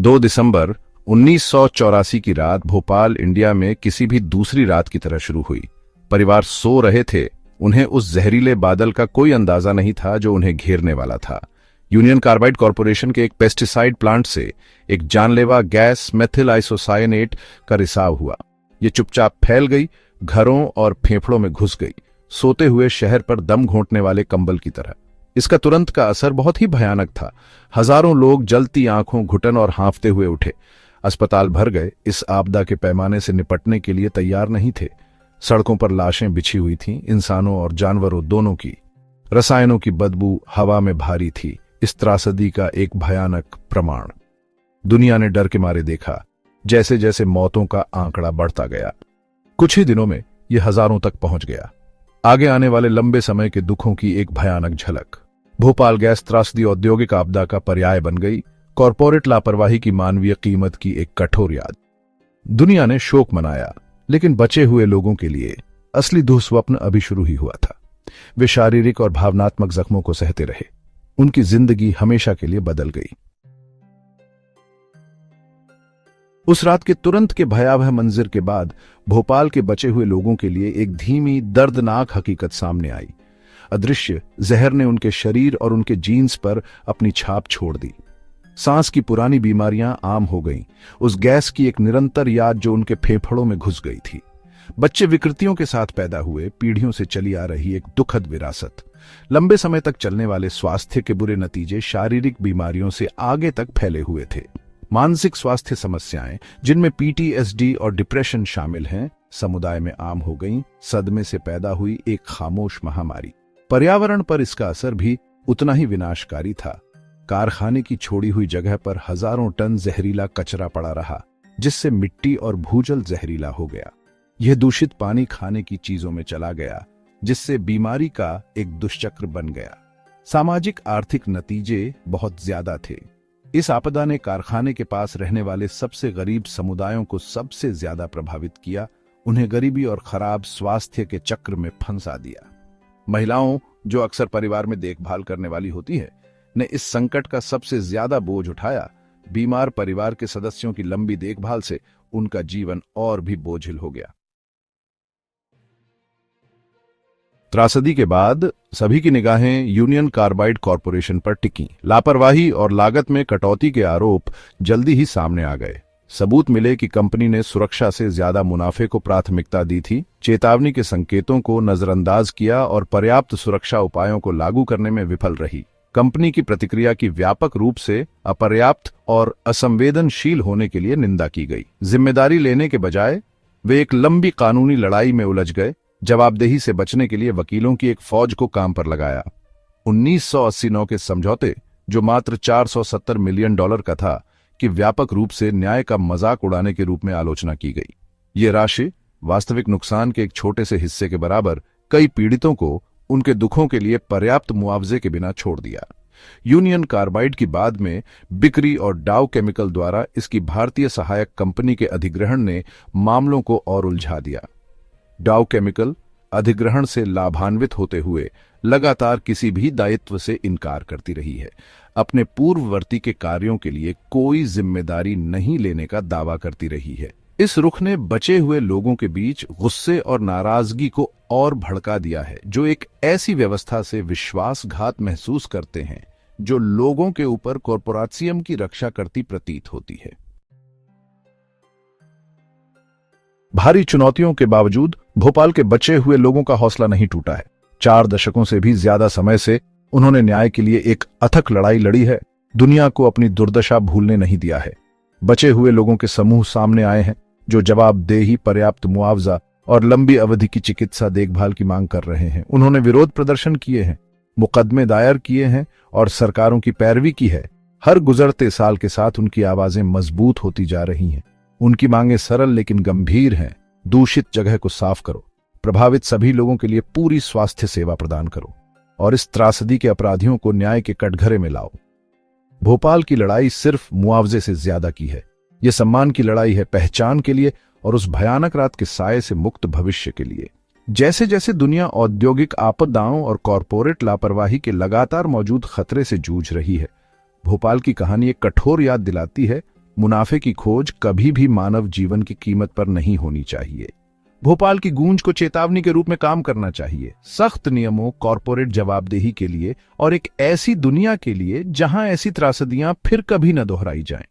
2 दिसंबर 1984 की रात भोपाल इंडिया में किसी भी दूसरी रात की तरह शुरू हुई। परिवार सो रहे थे। उन्हें उस जहरीले बादल का कोई अंदाजा नहीं था जो उन्हें घेरने वाला था। यूनियन कार्बाइड कॉरपोरेशन के एक पेस्टिसाइड प्लांट से एक जानलेवा गैस मेथिल आइसोसायनेट का रिसाव हुआ। ये चुपचाप फैल गई, घरों और फेफड़ों में घुस गई, सोते हुए शहर पर दम घोंटने वाले कंबल की तरह। इसका तुरंत का असर बहुत ही भयानक था। हजारों लोग जलती आंखों, घुटन और हांफते हुए उठे। अस्पताल भर गए। इस आपदा के पैमाने से निपटने के लिए तैयार नहीं थे। सड़कों पर लाशें बिछी हुई थीं, इंसानों और जानवरों दोनों की। रसायनों की बदबू हवा में भारी थी। इस त्रासदी का एक भयानक प्रमाण। दुनिया ने डर के मारे देखा, जैसे जैसे मौतों का आंकड़ा बढ़ता गया। कुछ ही दिनों में यह हजारों तक पहुंच गया। आगे आने वाले लंबे समय के दुखों की एक भयानक झलक। भोपाल गैस त्रासदी औद्योगिक आपदा का पर्याय बन गई। कॉरपोरेट लापरवाही की मानवीय कीमत की एक कठोर याद। दुनिया ने शोक मनाया, लेकिन बचे हुए लोगों के लिए असली दुःस्वप्न अभी शुरू ही हुआ था। वे शारीरिक और भावनात्मक जख्मों को सहते रहे। उनकी जिंदगी हमेशा के लिए बदल गई। उस रात के तुरंत के भयावह मंजर के बाद भोपाल के बचे हुए लोगों के लिए एक धीमी, दर्दनाक हकीकत सामने आई। अदृश्य जहर ने उनके शरीर और उनके जीन्स पर अपनी छाप छोड़ दी। सांस की पुरानी बीमारियां आम हो गईं। उस गैस की एक निरंतर याद जो उनके फेफड़ों में घुस गई थी। बच्चे विकृतियों के साथ पैदा हुए, पीढ़ियों से चली आ रही एक दुखद विरासत। लंबे समय तक चलने वाले स्वास्थ्य के बुरे नतीजे शारीरिक बीमारियों से आगे तक फैले हुए थे। मानसिक स्वास्थ्य समस्याएं, जिनमें पीटीएसडी और डिप्रेशन शामिल हैं, समुदाय में आम हो गईं। सदमे से पैदा हुई एक खामोश महामारी। पर्यावरण पर इसका असर भी उतना ही विनाशकारी था। कारखाने की छोड़ी हुई जगह पर हजारों टन जहरीला कचरा पड़ा रहा, जिससे मिट्टी और भूजल जहरीला हो गया। यह दूषित पानी खाने की चीजों में चला गया, जिससे बीमारी का एक दुष्चक्र बन गया। सामाजिक आर्थिक नतीजे बहुत ज्यादा थे। इस आपदा ने कारखाने के पास रहने वाले सबसे गरीब समुदायों को सबसे ज्यादा प्रभावित किया। उन्हें गरीबी और खराब स्वास्थ्य के चक्र में फंसा दिया। महिलाओं, जो अक्सर परिवार में देखभाल करने वाली होती है, ने इस संकट का सबसे ज्यादा बोझ उठाया। बीमार परिवार के सदस्यों की लंबी देखभाल से उनका जीवन और भी बोझिल हो गया। त्रासदी के बाद सभी की निगाहें यूनियन कार्बाइड कॉरपोरेशन पर टिकीं। लापरवाही और लागत में कटौती के आरोप जल्दी ही सामने आ गए। सबूत मिले कि कंपनी ने सुरक्षा से ज्यादा मुनाफे को प्राथमिकता दी थी, चेतावनी के संकेतों को नजरअंदाज किया और पर्याप्त सुरक्षा उपायों को लागू करने में विफल रही। कंपनी की प्रतिक्रिया की व्यापक रूप से अपर्याप्त और असंवेदनशील होने के लिए निंदा की गई। जिम्मेदारी लेने के बजाय वे एक लंबी कानूनी लड़ाई में उलझ गए। जवाबदेही से बचने के लिए वकीलों की एक फौज को काम पर लगाया। 1989 के समझौते, जो मात्र $470 मिलियन का था, कि व्यापक रूप से न्याय का मजाक उड़ाने के रूप में आलोचना की गई। ये राशि वास्तविक नुकसान के एक छोटे से हिस्से के बराबर कई पीड़ितों को उनके दुखों के लिए पर्याप्त मुआवजे के बिना छोड़ दिया। यूनियन कार्बाइड की बाद में बिक्री और डाउ केमिकल द्वारा इसकी भारतीय सहायक कंपनी के अधिग्रहण ने मामलों को और उलझा दिया। डाउ केमिकल अधिग्रहण से लाभान्वित होते हुए लगातार किसी भी दायित्व से इनकार करती रही है। अपने पूर्ववर्ती के कार्यों के लिए कोई जिम्मेदारी नहीं लेने का दावा करती रही है। इस रुख ने बचे हुए लोगों के बीच गुस्से और नाराजगी को और भड़का दिया है, जो एक ऐसी व्यवस्था से विश्वासघात महसूस करते हैं जो लोगों के ऊपर कॉर्पोरेशियम की रक्षा करती प्रतीत होती है। भारी चुनौतियों के बावजूद भोपाल के बचे हुए लोगों का हौसला नहीं टूटा है। 4 दशकों से भी ज्यादा समय से उन्होंने न्याय के लिए एक अथक लड़ाई लड़ी है। दुनिया को अपनी दुर्दशा भूलने नहीं दिया है। बचे हुए लोगों के समूह सामने आए हैं, जो जवाबदेही, पर्याप्त मुआवजा और लंबी अवधि की चिकित्सा देखभाल की मांग कर रहे हैं। उन्होंने विरोध प्रदर्शन किए हैं, मुकदमे दायर किए हैं और सरकारों की पैरवी की है। हर गुजरते साल के साथ उनकी आवाजें मजबूत होती जा रही हैं। उनकी मांगें सरल लेकिन गंभीर हैं। दूषित जगह को साफ करो, प्रभावित सभी लोगों के लिए पूरी स्वास्थ्य सेवा प्रदान करो और इस त्रासदी के अपराधियों को न्याय के कटघरे में लाओ। भोपाल की लड़ाई सिर्फ मुआवजे से ज्यादा की है। यह सम्मान की लड़ाई है, पहचान के लिए और उस भयानक रात के साये से मुक्त भविष्य के लिए। जैसे जैसे दुनिया औद्योगिक आपदाओं और कॉरपोरेट लापरवाही के लगातार मौजूद खतरे से जूझ रही है, भोपाल की कहानी एक कठोर याद दिलाती है मुनाफे की खोज कभी भी मानव जीवन की कीमत पर नहीं होनी चाहिए। भोपाल की गूंज को चेतावनी के रूप में काम करना चाहिए, सख्त नियमों, कॉरपोरेट जवाबदेही के लिए और एक ऐसी दुनिया के लिए जहां ऐसी त्रासदियां फिर कभी न दोहराई जाएं।